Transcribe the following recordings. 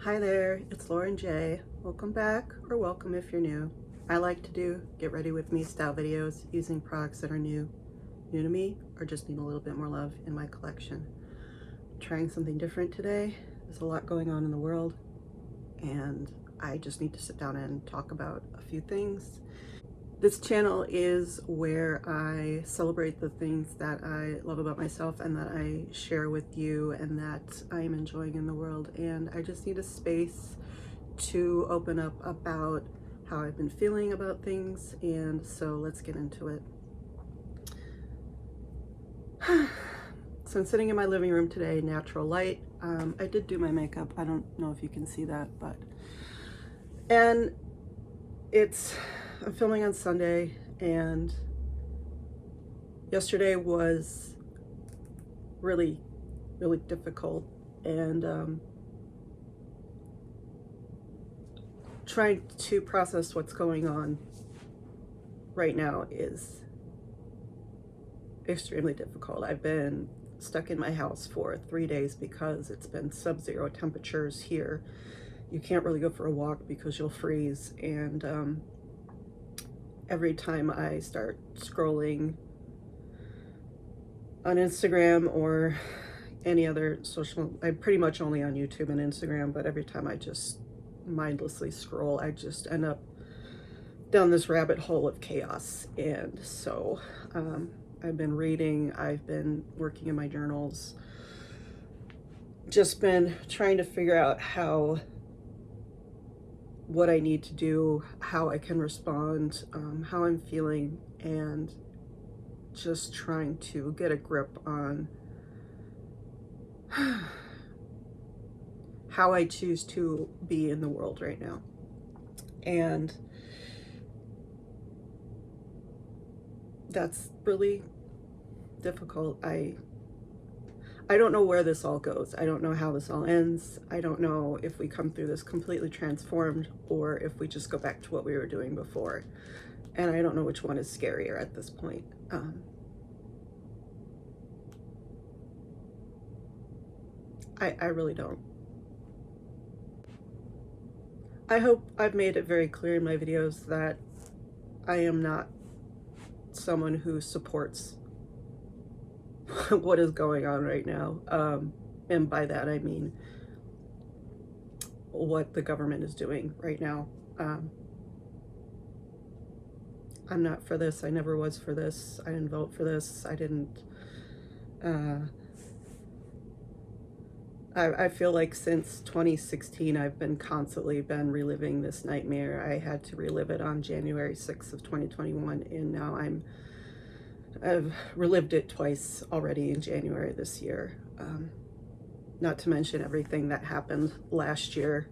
Hi there, it's Lauren J. Welcome back, or welcome if you're new. I like to do get ready with me style videos using products that are new to me, or just need a little bit more love in my collection. Trying something different today. There's a lot going on in the world, and I just need to sit down and talk about a few things. This channel is where I celebrate the things that I love about myself and that I share with you and that I am enjoying in the world. And I just need a space to open up about how I've been feeling about things. And so let's get into it. So I'm sitting in my living room today, natural light. I did do my makeup. I don't know if you can see that, and I'm filming on Sunday, and yesterday was really difficult, and trying to process what's going on right now is extremely difficult. I've been stuck in my house for 3 days because it's been sub-zero temperatures here. You can't really go for a walk because you'll freeze, and every time I start scrolling on Instagram or any other social, I'm pretty much only on YouTube and Instagram, but every time I just mindlessly scroll, I just end up down this rabbit hole of chaos. And so I've been reading, I've been working in my journals, just been trying to figure out what I need to do, how I can respond, how I'm feeling, and just trying to get a grip on how I choose to be in the world right now. And that's really difficult. I don't know where this all goes. I don't know how this all ends. I don't know if we come through this completely transformed or if we just go back to what we were doing before. And I don't know which one is scarier at this point. I really don't. I hope I've made it very clear in my videos that I am not someone who supports what is going on right now. And by that I mean what the government is doing right now. I'm not for this. I never was for this. I didn't vote for this. I feel like since 2016, I've been constantly reliving this nightmare. I had to relive it on January 6th of 2021, and now I've relived it twice already in January this year. Not to mention everything that happened last year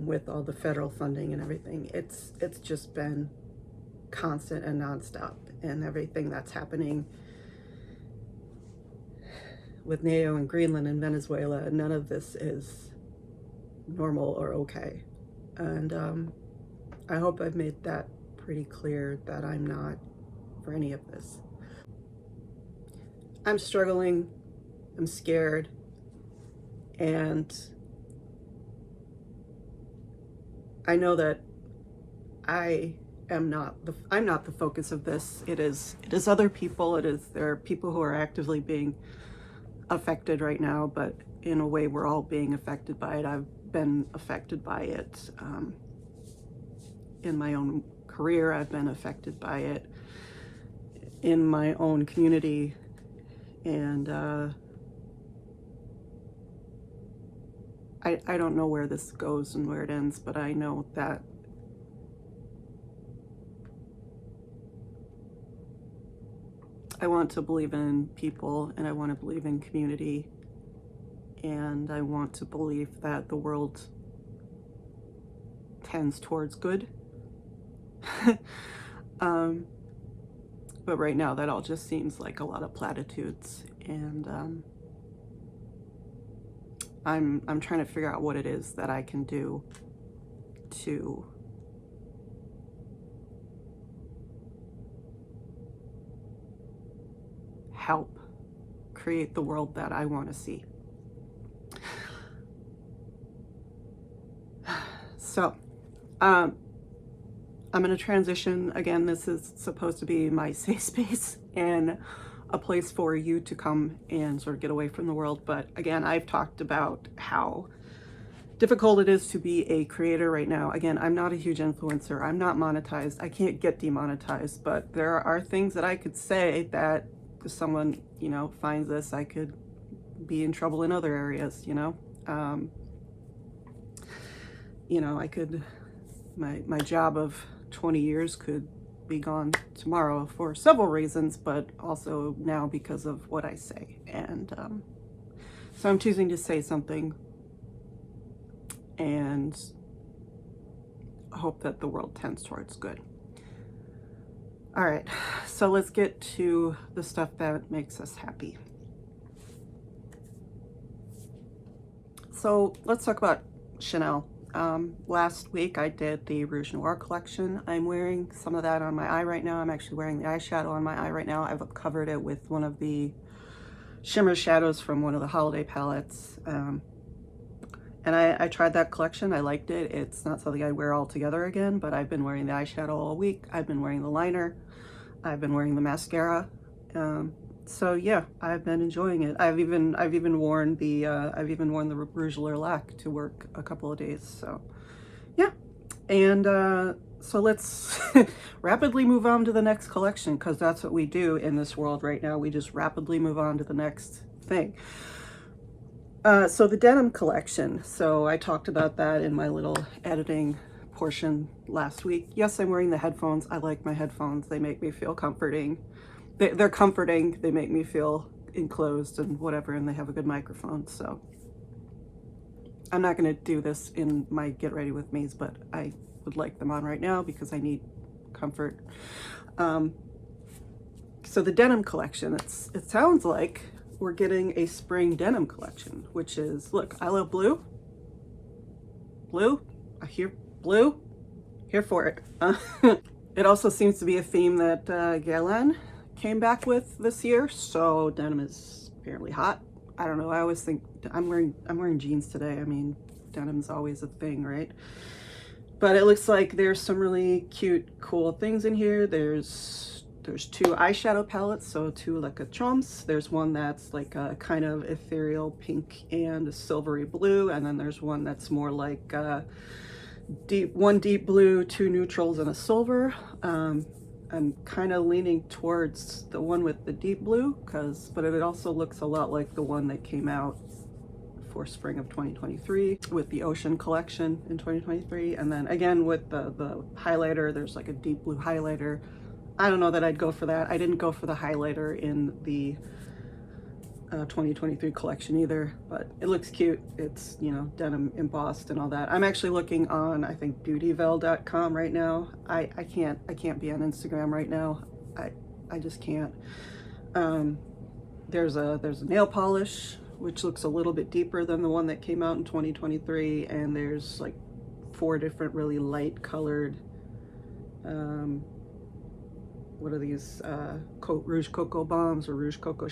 with all the federal funding and everything. It's just been constant and nonstop, and everything that's happening with NATO and Greenland and Venezuela, none of this is normal or okay. And I hope I've made that pretty clear that I'm not for any of this. I'm struggling, I'm scared, and I know that I'm not the focus of this. It is other people. There are people who are actively being affected right now, but in a way we're all being affected by it. I've been affected by it in my own career. I've been affected by it in my own community, and I don't know where this goes and where it ends, but I know that I want to believe in people, and I want to believe in community, and I want to believe that the world tends towards good. But right now that all just seems like a lot of platitudes, and I'm trying to figure out what it is that I can do to help create the world that I want to see. So, I'm going to transition again. This is supposed to be my safe space and a place for you to come and sort of get away from the world. But again, I've talked about how difficult it is to be a creator right now. Again, I'm not a huge influencer. I'm not monetized. I can't get demonetized, but there are things that I could say that if someone, you know, finds this, I could be in trouble in other areas, you know. I could, my job of 20 years could be gone tomorrow for several reasons, but also now because of what I say. And so I'm choosing to say something and hope that the world tends towards good. All right, so let's get to the stuff that makes us happy. So let's talk about Chanel. Last week I did the Rouge Noir collection. I'm wearing some of that on my eye right now. I'm actually wearing the eyeshadow on my eye right now. I've covered it with one of the shimmer shadows from one of the holiday palettes. And I tried that collection. I liked it. It's not something I wear all together again, but I've been wearing the eyeshadow all week. I've been wearing the liner. I've been wearing the mascara. So yeah, I've been enjoying it. I've even worn the Rouge Lilac to work a couple of days. So yeah, and so let's rapidly move on to the next collection, because that's what we do in this world right now. We just rapidly move on to the next thing. So the denim collection. So I talked about that in my little editing portion last week. Yes, I'm wearing the headphones. I like my headphones. They make me feel comforting. They're comforting. They make me feel enclosed and whatever, and they have a good microphone. So I'm not going to do this in my get ready with me's, but I would like them on right now because I need comfort. So the denim collection, it sounds like we're getting a spring denim collection, which is, look, I love blue. Blue, I hear blue, here for it. It also seems to be a theme that Guerlain came back with this year, so denim is apparently hot. I don't know, I always think, I'm wearing jeans today. I mean, denim's always a thing, right? But it looks like there's some really cute, cool things in here. There's two eyeshadow palettes, so two like a chomps. There's one that's like a kind of ethereal pink and a silvery blue, and then there's one that's more like one deep blue, two neutrals, and a silver. I'm kind of leaning towards the one with the deep blue, but it also looks a lot like the one that came out for spring of 2023 with the Ocean collection in 2023. And then again with the highlighter, there's like a deep blue highlighter. I don't know that I'd go for that. I didn't go for the highlighter in the 2023 collection either, but it looks cute. It's, you know, denim embossed and all that. I'm actually looking on, I think, beautyvel.com right now. I can't be on Instagram right now. I just can't. There's a nail polish which looks a little bit deeper than the one that came out in 2023, and there's like 4 different really light colored what are these, Rouge Coco Bombs or Rouge Coco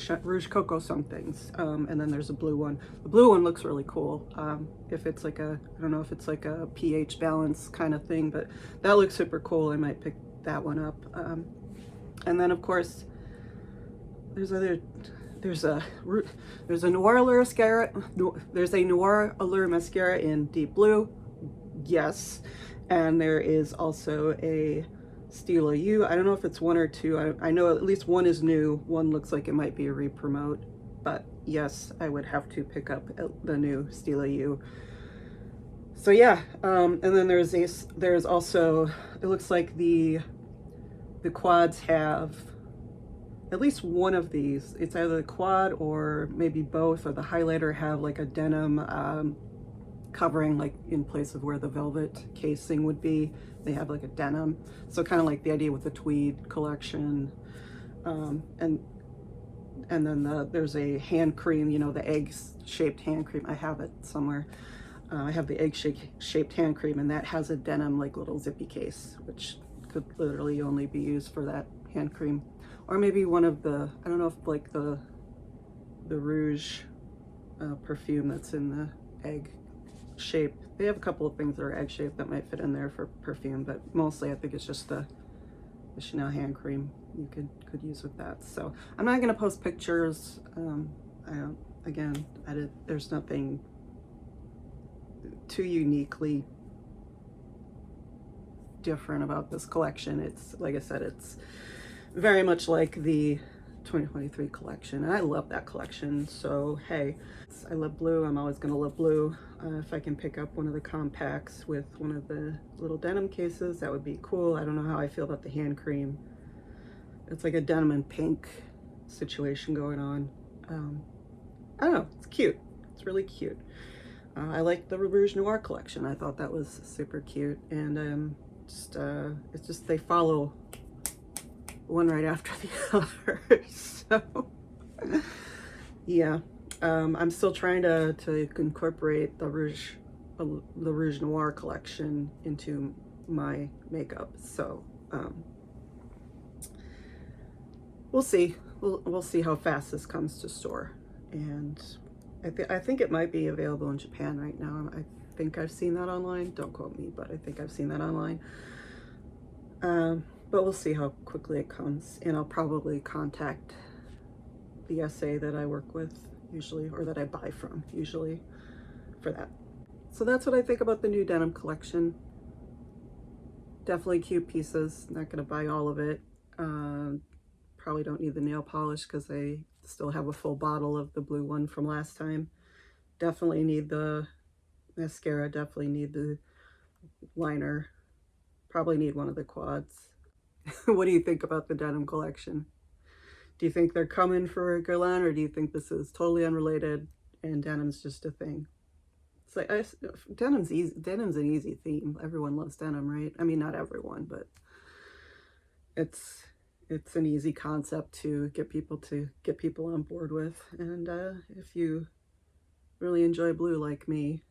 somethings. And then there's a blue one. The blue one looks really cool. If it's like I don't know if it's like a pH balance kind of thing, but that looks super cool. I might pick that one up. And then of course, there's a Noir Allure mascara. There's a Noir Allure mascara in deep blue. Yes. And there is also a Stila U. I don't know if it's 1 or 2. I know at least one is new. One looks like it might be a re-promote, but yes, I would have to pick up the new Stila U. So yeah, and then there's also, it looks like the quads have at least one of these. It's either the quad or maybe both, or the highlighter have like a denim covering, like in place of where the velvet casing would be. They have like a denim, so kind of like the idea with the tweed collection. And then there's a hand cream, you know, the egg shaped hand cream. I have it somewhere. I have the egg shaped hand cream, and that has a denim like little zippy case, which could literally only be used for that hand cream. Or maybe one of the, I don't know if like the Rouge perfume that's in the egg shape. They have a couple of things that are egg shaped that might fit in there for perfume, but mostly I think it's just the Chanel hand cream you could use with that. So I'm not going to post pictures. There's nothing too uniquely different about this collection. It's, like I said, it's very much like the 2023 collection, and I love that collection. So hey, I love blue. I'm always gonna love blue. If I can pick up one of the compacts with one of the little denim cases, that would be cool. I don't know how I feel about the hand cream. It's like a denim and pink situation going on. I don't know, it's cute. It's really cute. I like the Rouge Noir collection. I thought that was super cute, and it's just they follow one right after the other. So yeah, I'm still trying to incorporate the Rouge Noir collection into my makeup. So we'll see. We'll see how fast this comes to store, and I think it might be available in Japan right now. I think I've seen that online. Don't quote me, but I think I've seen that online. But we'll see how quickly it comes, and I'll probably contact the SA that I work with usually, or that I buy from usually, for that. So that's what I think about the new denim collection. Definitely cute pieces. Not going to buy all of it. Probably don't need the nail polish because I still have a full bottle of the blue one from last time. Definitely need the mascara. Definitely need the liner. Probably need one of the quads. What do you think about the denim collection? Do you think they're coming for Guerlain, or do you think this is totally unrelated and denim's just a thing? It's like, denim's easy. Denim's an easy theme. Everyone loves denim, right? I mean, not everyone, but it's an easy concept to get people on board with. And if you really enjoy blue like me,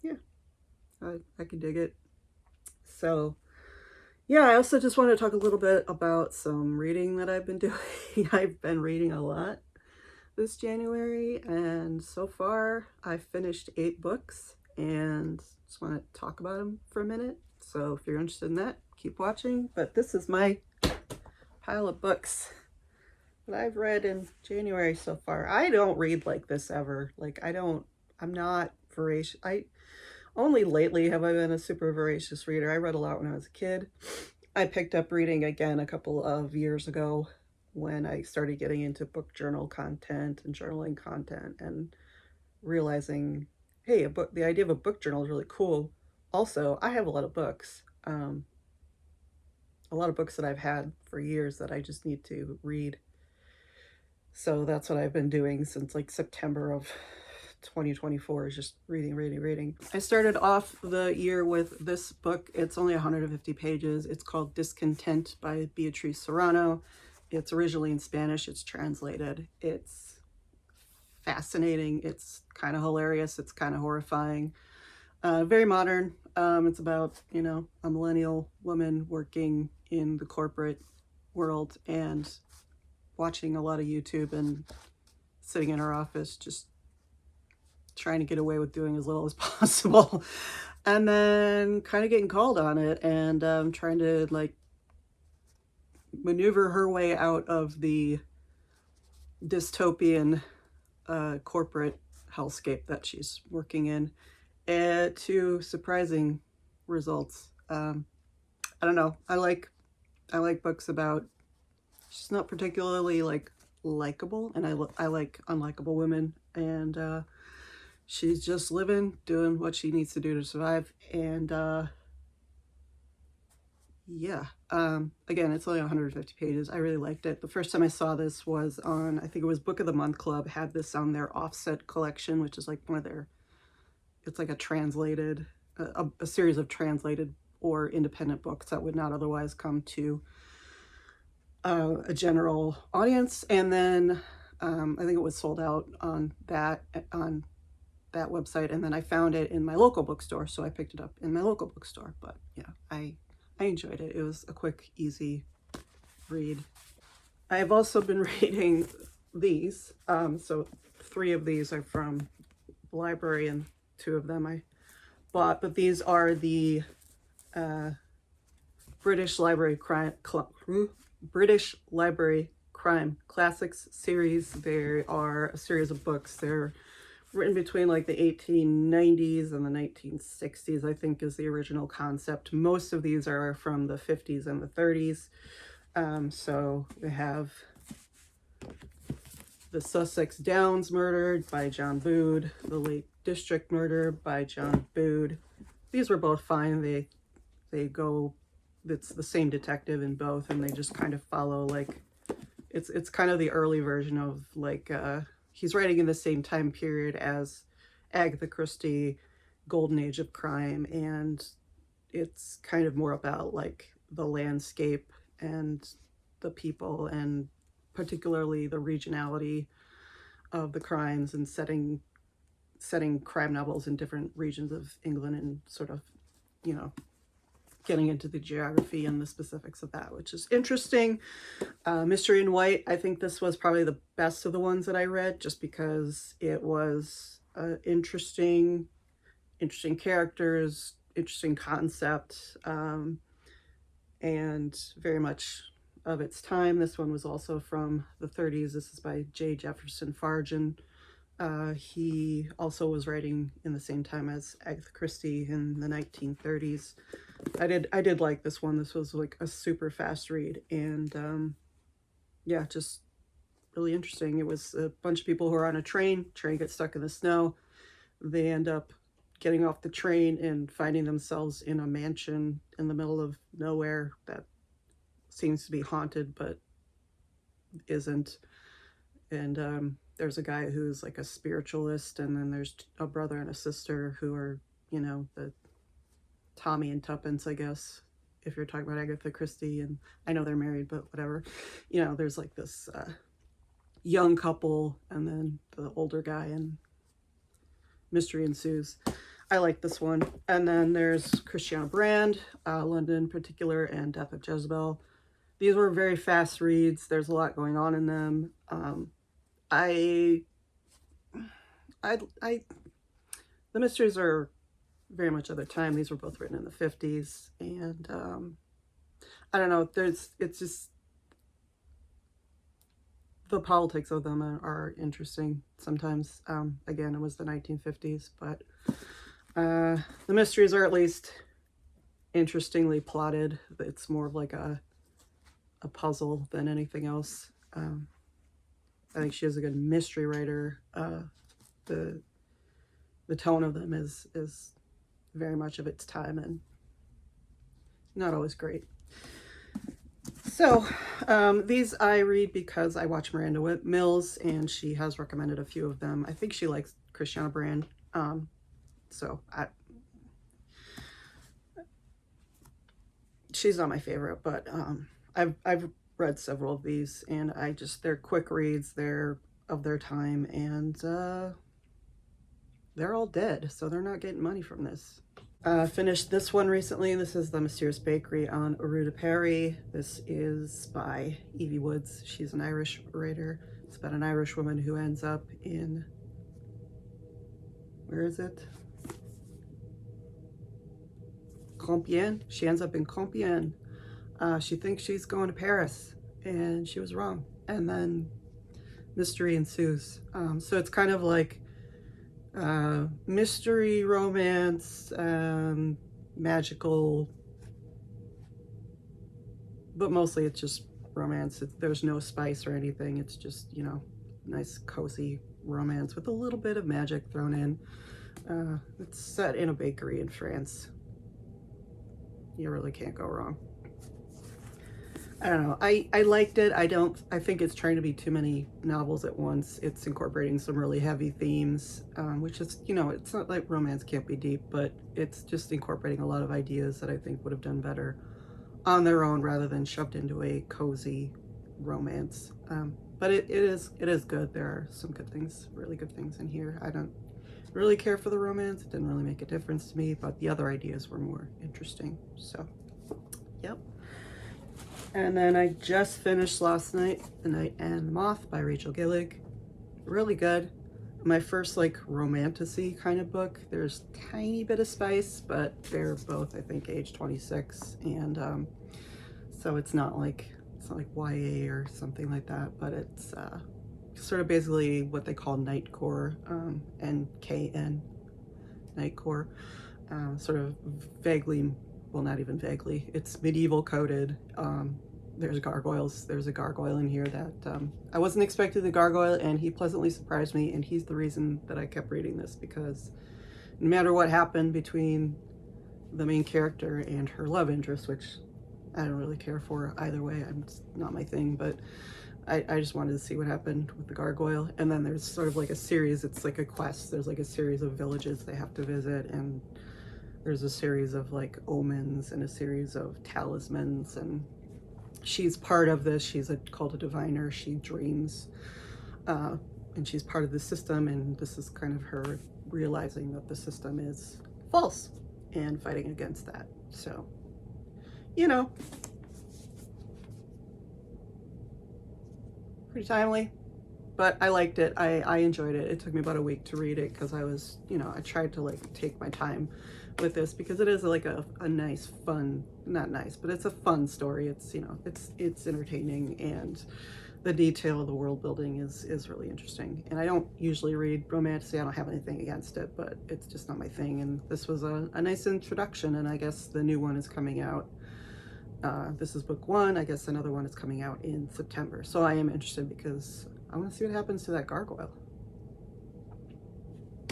yeah, I can dig it. So yeah, I also just want to talk a little bit about some reading that I've been doing. I've been reading a lot this January, and so far I've finished 8 books, and just want to talk about them for a minute. So if you're interested in that, keep watching. But this is my pile of books that I've read in January so far. I don't read like this ever. Like, I'm not voracious. Only lately have I been a super voracious reader. I read a lot when I was a kid. I picked up reading again a couple of years ago when I started getting into book journal content and journaling content, and realizing, hey, the idea of a book journal is really cool. Also, I have a lot of books. A lot of books that I've had for years that I just need to read. So that's what I've been doing since like September of 2024, is just reading. I started off the year with this book. It's only 150 pages. It's called Discontent by Beatriz Serrano. It's originally in Spanish. It's translated. It's fascinating. It's kind of hilarious. It's kind of horrifying. Very modern. It's about, a millennial woman working in the corporate world and watching a lot of YouTube and sitting in her office just trying to get away with doing as little as possible, and then kind of getting called on it, and trying to like maneuver her way out of the dystopian corporate hellscape that she's working in, to surprising results. I don't know. I like books about, she's not particularly like likable, and I like unlikable women, and she's just living, doing what she needs to do to survive. And yeah, again, it's only 150 pages. I really liked it. The first time I saw this was on, I think it was Book of the Month Club had this on their Offset collection, which is like one of their, it's like a translated, a series of translated or independent books that would not otherwise come to a general audience. And then I think it was sold out on that website, and then I found it in my local bookstore, so I picked it up in my local bookstore. But yeah, I enjoyed it. It was a quick, easy read. I've also been reading these. So 3 of these are from the library, and two of them I bought, but these are the British Library Crime Classics series. They are a series of books. They're written between like the 1890s and the 1960s, I think, is the original concept. Most of these are from the 50s and the 30s. So they have The Sussex Downs Murder by John Boode, The Lake District Murder by John Boode. These were both fine. They go, it's the same detective in both, and they just kind of follow, like, it's kind of the early version of, like, he's writing in the same time period as Agatha Christie, Golden Age of Crime, and it's kind of more about, like, the landscape and the people, and particularly the regionality of the crimes, and setting crime novels in different regions of England, and sort of, you know, getting into the geography and the specifics of that, which is interesting. Mystery in White, I think this was probably the best of the ones that I read, just because it was interesting characters, interesting concept, and very much of its time. This one was also from the 30s. This is by J. Jefferson Farjan. He also was writing in the same time as Agatha Christie in the 1930s. I did like this one. This was like a super fast read, and yeah, just really interesting. It was a bunch of people who are on a train gets stuck in the snow. They end up getting off the train and finding themselves in a mansion in the middle of nowhere that seems to be haunted but isn't. And there's a guy who's like a spiritualist, and then there's a brother and a sister who are, you know, the Tommy and Tuppence, I guess, if you're talking about Agatha Christie. And I know they're married, but whatever. You know, there's like this young couple, and then the older guy, and mystery ensues. I like this one. And then there's Christiana Brand, London in Particular, and Death of Jezebel. These were very fast reads. There's a lot going on in them. The mysteries are very much of their time. These were both written in the 50s, and I don't know, it's just, the politics of them are interesting sometimes. Again, it was the 1950s, but the mysteries are at least interestingly plotted. It's more of like a puzzle than anything else. I think she is a good mystery writer. The tone of them is very much of its time, and not always great. So these I read because I watch Miranda Mills, and she has recommended a few of them. I think she likes Christiana Brand, so she's not my favorite, but I've read several of these, and they're quick reads, they're of their time, and they're all dead, so they're not getting money from this. Finished this one recently. This is The Mysterious Bakery on Rue de Paris. This is by Evie Woods. She's an Irish writer. It's about an Irish woman who ends up in, where is it? Compiègne. She ends up in Compiègne. She thinks she's going to Paris, and she was wrong. And then mystery ensues. So it's kind of like mystery, romance, magical, but mostly it's just romance. There's no spice or anything. It's just, you know, nice cozy romance with a little bit of magic thrown in. It's set in a bakery in France. You really can't go wrong. I don't know. I liked it. I think it's trying to be too many novels at once. It's incorporating some really heavy themes, which is, you know, it's not like romance can't be deep, but it's just incorporating a lot of ideas that I think would have done better on their own rather than shoved into a cozy romance. But it is good. There are some good things, really good things in here. I don't really care for the romance. It didn't really make a difference to me, but the other ideas were more interesting. So, yep. And then I just finished last night The Night and the Moth by Rachel Gillig. Really good. my first like romantasy kind of book. There's tiny bit of spice, but they're both, I think, age 26, and so it's not like YA or something like that, but it's sort of basically what they call Nightcore, NKN, Nightcore, sort of vaguely, well, not even vaguely, it's medieval coded. There's gargoyles. There's a gargoyle in here that I wasn't expecting the gargoyle, and he pleasantly surprised me, and he's the reason that I kept reading this, because no matter what happened between the main character and her love interest, which I don't really care for either way, it's not my thing, but I just wanted to see what happened with the gargoyle. And then there's sort of like a series, it's like a quest, there's like a series of villages they have to visit, and there's a series of like omens and a series of talismans, and she's part of this. She's called a diviner. She dreams, and she's part of the system, and this is kind of her realizing that the system is false and fighting against that. So, you know, pretty timely, but I liked it. I enjoyed it. It took me about a week to read it because I was, you know, I tried to like take my time with this, because it is like a nice, fun, not nice, but it's a fun story. It's, you know, it's entertaining, and the detail of the world building is really interesting. And I don't usually read romantasy. I don't have anything against it, but it's just not my thing. And this was a nice introduction, and I guess the new one is coming out. This is book 1. I guess another one is coming out in September. So I am interested because I want to see what happens to that gargoyle.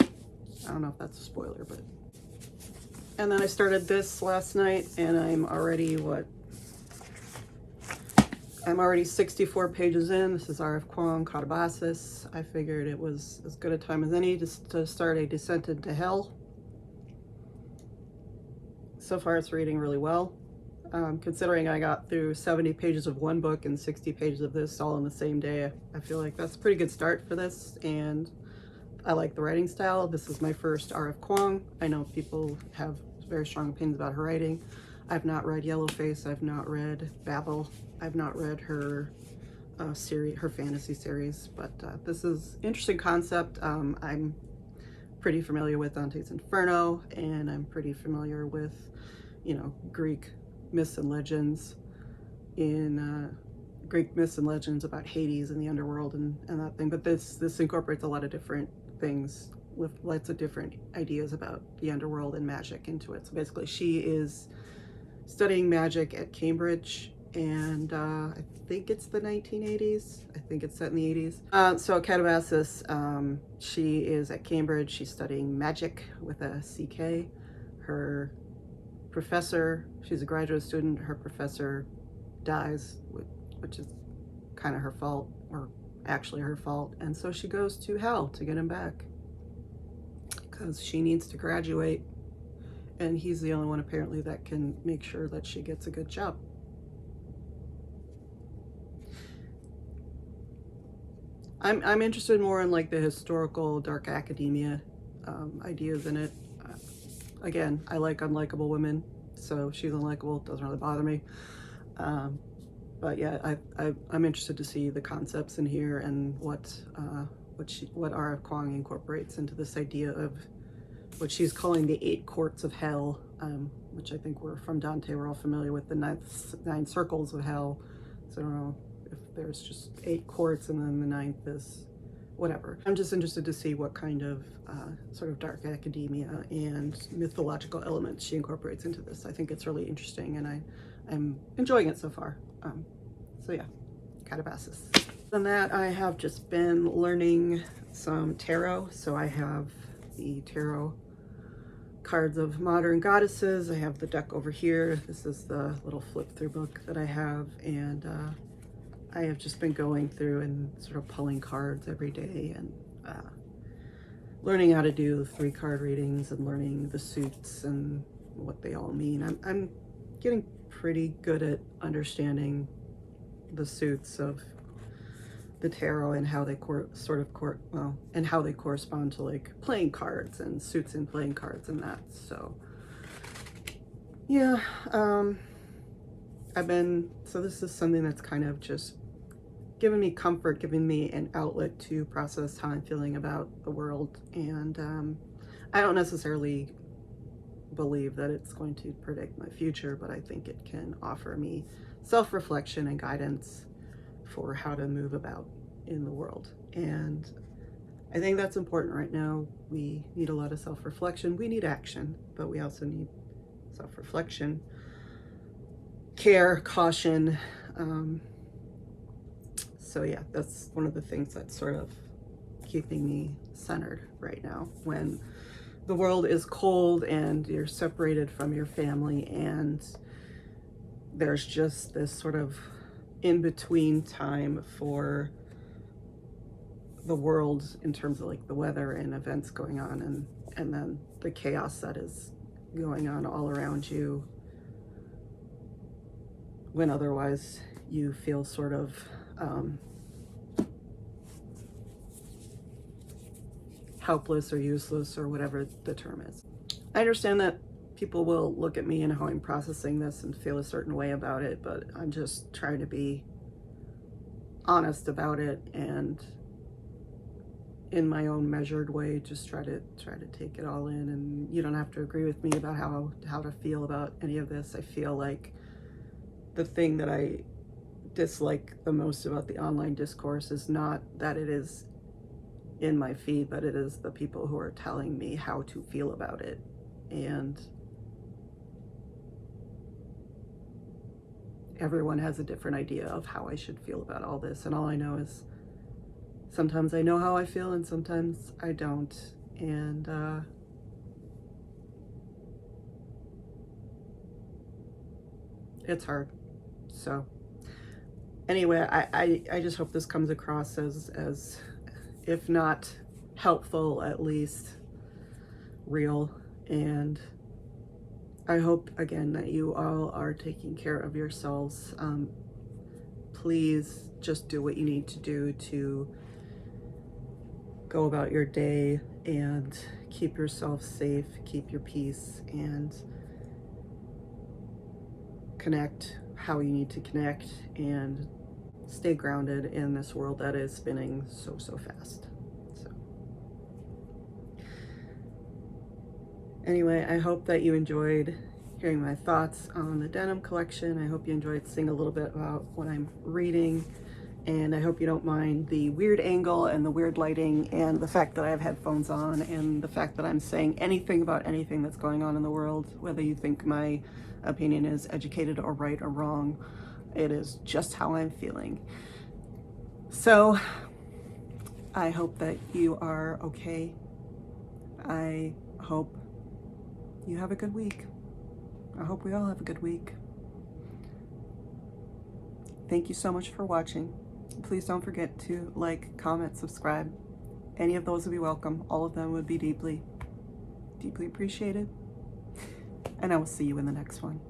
I don't know if that's a spoiler, but... And then I started this last night, and I'm already, I'm already 64 pages in. This is R.F. Kuang, Catabasis. I figured it was as good a time as any to start A Descent into Hell. So far it's reading really well. Considering I got through 70 pages of one book and 60 pages of this all in the same day, I feel like that's a pretty good start for this, and I like the writing style. This is my first R.F. Kuang. I know people have very strong opinions about her writing. I've not read Yellowface. I've not read Babel. I've not read her series, her fantasy series, but this is interesting concept. I'm pretty familiar with Dante's Inferno, and I'm pretty familiar with, you know, Greek myths and legends about Hades and the underworld and that thing. But this incorporates a lot of different things with lots of different ideas about the underworld and magic into it. So basically she is studying magic at Cambridge, and I think it's the 1980s. I think it's set in the 80s. So Catabasis, she is at Cambridge. She's studying magic with a CK. Her professor, she's a graduate student, her professor dies, which is kind of her fault, or actually her fault, and so she goes to hell to get him back because she needs to graduate, and he's the only one apparently that can make sure that she gets a good job. I'm interested more in like the historical dark academia ideas in it. Again, I like unlikable women, so she's unlikable, doesn't really bother me. But yeah, I'm interested to see the concepts in here and what R.F. Kuang incorporates into this idea of what she's calling the 8 courts of hell, which I think we're from Dante. We're all familiar with the nine circles of hell. So I don't know if there's just 8 courts and then the 9th is whatever. I'm just interested to see what kind of sort of dark academia and mythological elements she incorporates into this. I think it's really interesting, and I'm enjoying it so far. So yeah, Catabasis. Than that, I have just been learning some tarot. So I have the tarot cards of modern goddesses. I have the deck over here. This is the little flip through book that I have, and I have just been going through and sort of pulling cards every day, and learning how to do 3-card readings and learning the suits and what they all mean. I'm getting pretty good at understanding the suits of the tarot and how they and how they correspond to like playing cards and suits in playing cards and that. So yeah, so this is something that's kind of just given me comfort, giving me an outlet to process how I'm feeling about the world. And I don't necessarily believe that it's going to predict my future, but I think it can offer me self-reflection and guidance for how to move about in the world. And I think that's important right now. We need a lot of self-reflection. We need action, but we also need self-reflection, care, caution. So yeah, that's one of the things that's sort of keeping me centered right now, when the world is cold and you're separated from your family, and there's just this sort of in-between time for the world in terms of like the weather and events going on, and then the chaos that is going on all around you, when otherwise you feel sort of helpless or useless, or whatever the term is. I understand that people will look at me and how I'm processing this and feel a certain way about it, but I'm just trying to be honest about it, and in my own measured way, just try to take it all in. And you don't have to agree with me about how to feel about any of this. I feel like the thing that I dislike the most about the online discourse is not that it is in my feed, but it is the people who are telling me how to feel about it. And everyone has a different idea of how I should feel about all this, and all I know is sometimes I know how I feel and sometimes I don't. And it's hard. So anyway, I just hope this comes across as if not helpful, at least real. And I hope, again, that you all are taking care of yourselves. Please just do what you need to do to go about your day and keep yourself safe, keep your peace, and connect how you need to connect, and stay grounded in this world that is spinning so fast. So anyway, I hope that you enjoyed hearing my thoughts on the denim collection. I hope you enjoyed seeing a little bit about what I'm reading, and I hope you don't mind the weird angle and the weird lighting and the fact that I have headphones on and the fact that I'm saying anything about anything that's going on in the world, whether you think my opinion is educated or right or wrong. It is just how I'm feeling. So I hope that you are okay. I hope you have a good week. I hope we all have a good week. Thank you so much for watching. Please don't forget to like, comment, subscribe. Any of those would be welcome. All of them would be deeply appreciated. And I will see you in the next one.